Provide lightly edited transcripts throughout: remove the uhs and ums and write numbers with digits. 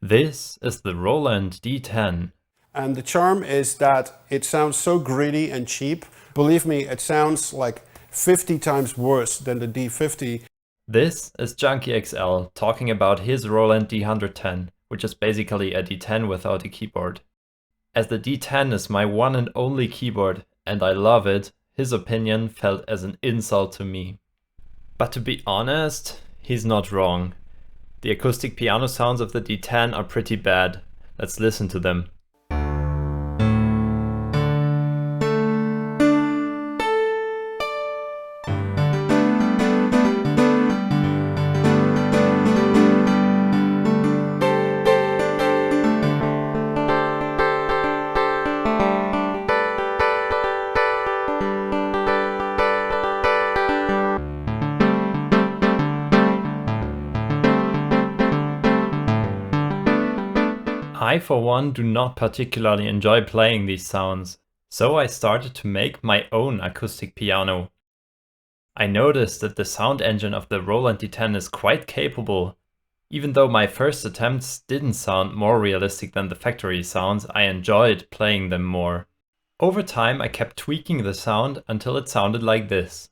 This is the Roland D-10. And the charm is that it sounds so gritty and cheap. Believe me, it sounds like 50 times worse than the D-50. This is Junkie XL talking about his Roland D-110, which is basically a D10 without a keyboard. As the D10 is my one and only keyboard, and I love it, his opinion felt as an insult to me. But to be honest, he's not wrong. The acoustic piano sounds of the D10 are pretty bad. Let's listen to them. I, for one, do not particularly enjoy playing these sounds, so I started to make my own acoustic piano. I noticed that the sound engine of the Roland D-10 is quite capable. Even though my first attempts didn't sound more realistic than the factory sounds, I enjoyed playing them more. Over time I kept tweaking the sound until it sounded like this.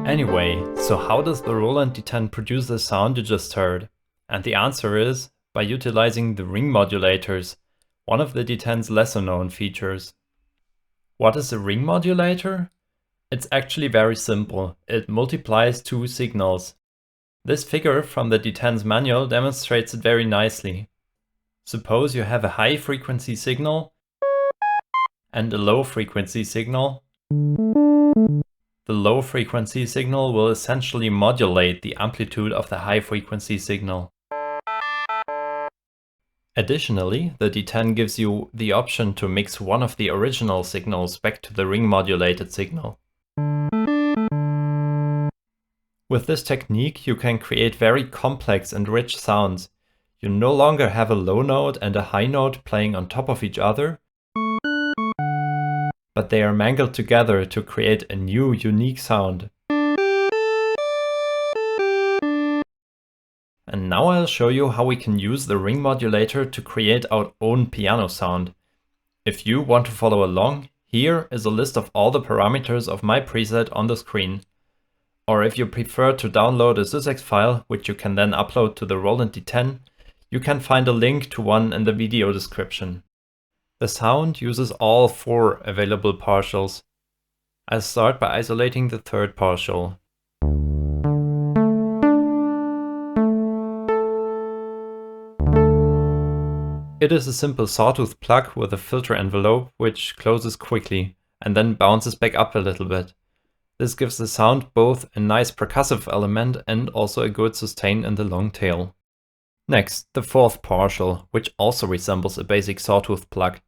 Anyway, so how does the Roland D-10 produce the sound you just heard? And the answer is by utilizing the ring modulators, one of the D10's lesser known features. What is a ring modulator? It's actually very simple. It multiplies two signals. This figure from the D10's manual demonstrates it very nicely. Suppose you have a high frequency signal and a low frequency signal. The low frequency signal will essentially modulate the amplitude of the high frequency signal. Additionally, the D10 gives you the option to mix one of the original signals back to the ring modulated signal. With this technique you can create very complex and rich sounds. You no longer have a low note and a high note playing on top of each other, but they are mangled together to create a new, unique sound. And now I'll show you how we can use the ring modulator to create our own piano sound. If you want to follow along, here is a list of all the parameters of my preset on the screen. Or if you prefer to download a sysx file, which you can then upload to the Roland D10, you can find a link to one in the video description. The sound uses all four available partials. I'll start by isolating the third partial. It is a simple sawtooth plug with a filter envelope which closes quickly and then bounces back up a little bit. This gives the sound both a nice percussive element and also a good sustain in the long tail. Next, the fourth partial, which also resembles a basic sawtooth plug.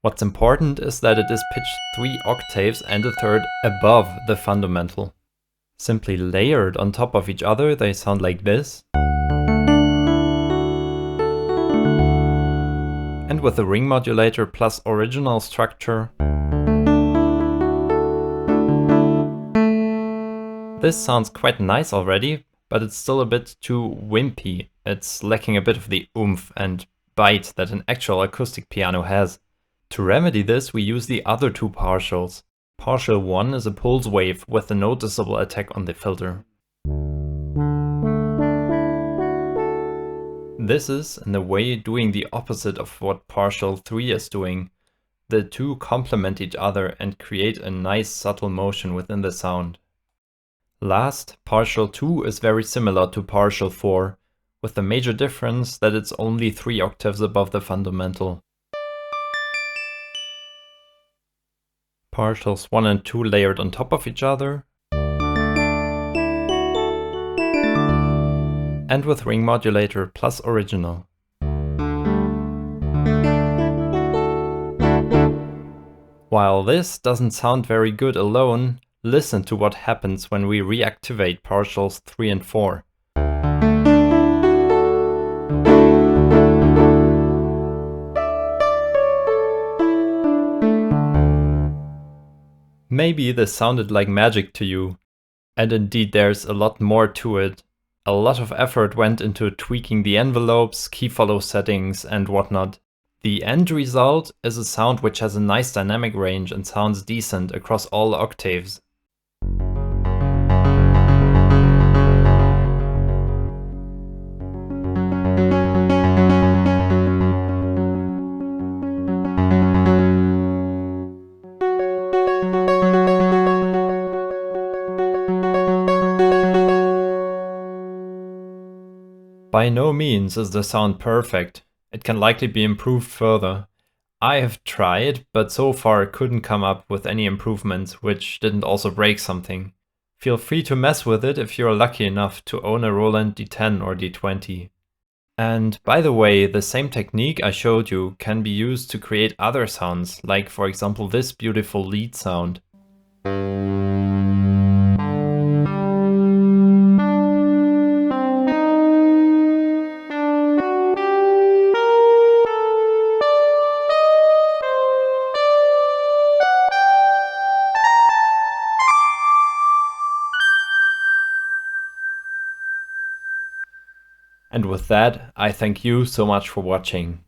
What's important is that it is pitched 3 octaves and a third above the fundamental. Simply layered on top of each other, they sound like this. And with the ring modulator plus original structure, this sounds quite nice already, but it's still a bit too wimpy. It's lacking a bit of the oomph and bite that an actual acoustic piano has. To remedy this, we use the other two partials. Partial 1 is a pulse wave with a noticeable attack on the filter. This is, in a way, doing the opposite of what partial 3 is doing. The two complement each other and create a nice subtle motion within the sound. Last, partial 2 is very similar to partial 4, with the major difference that it's only 3 octaves above the fundamental. Partials 1 and 2 layered on top of each other, and with ring modulator plus original. While this doesn't sound very good alone, listen to what happens when we reactivate partials 3 and 4. Maybe this sounded like magic to you. And indeed there's a lot more to it. A lot of effort went into tweaking the envelopes, key follow settings and whatnot. The end result is a sound which has a nice dynamic range and sounds decent across all octaves. By no means is the sound perfect. It can likely be improved further. I have tried, but so far couldn't come up with any improvements which didn't also break something. Feel free to mess with it if you're lucky enough to own a Roland D-10 or D-20. And by the way, the same technique I showed you can be used to create other sounds, like for example this beautiful lead sound. And with that, I thank you so much for watching.